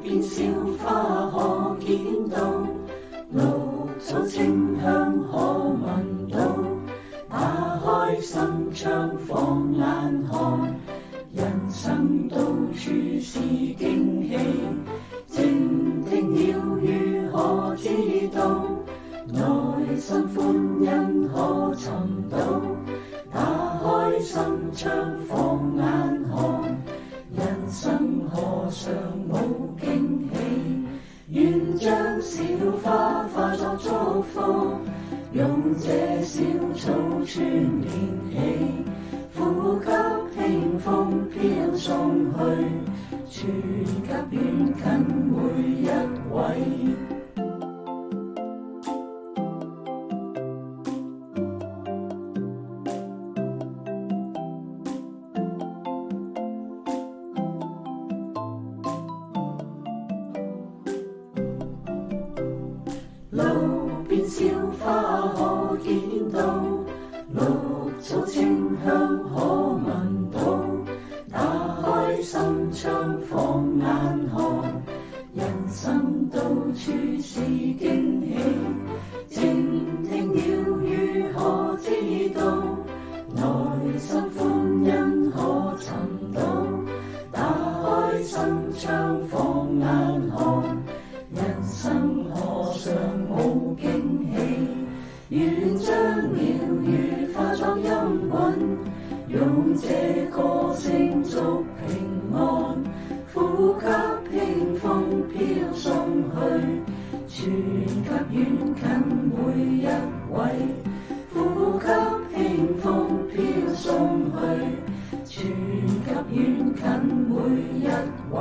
邊小花可見到，綠草清香可聞到。打開心窗放眼看，人生到處是驚喜。靜聽鳥語可知道，內心歡欣可尋到。打開心窗放眼看，人生何嘗冇驚喜。願將小花化作祝福，用這小草串連起，呼吸輕風飄送去，傳給遠近每一位。路邊小花可見到，綠草清香可聞到。打開心窗放眼看，人生到處是驚喜。靜聽鳥語可知道，內心歡欣可尋到。打開心窗放眼看，人生何嘗冇驚喜。願將鳥語化作音韻，用這歌聲祝平安。呼吸輕風飄送去，傳給遠近每一位。呼吸輕風飄送去，傳給遠近每一位。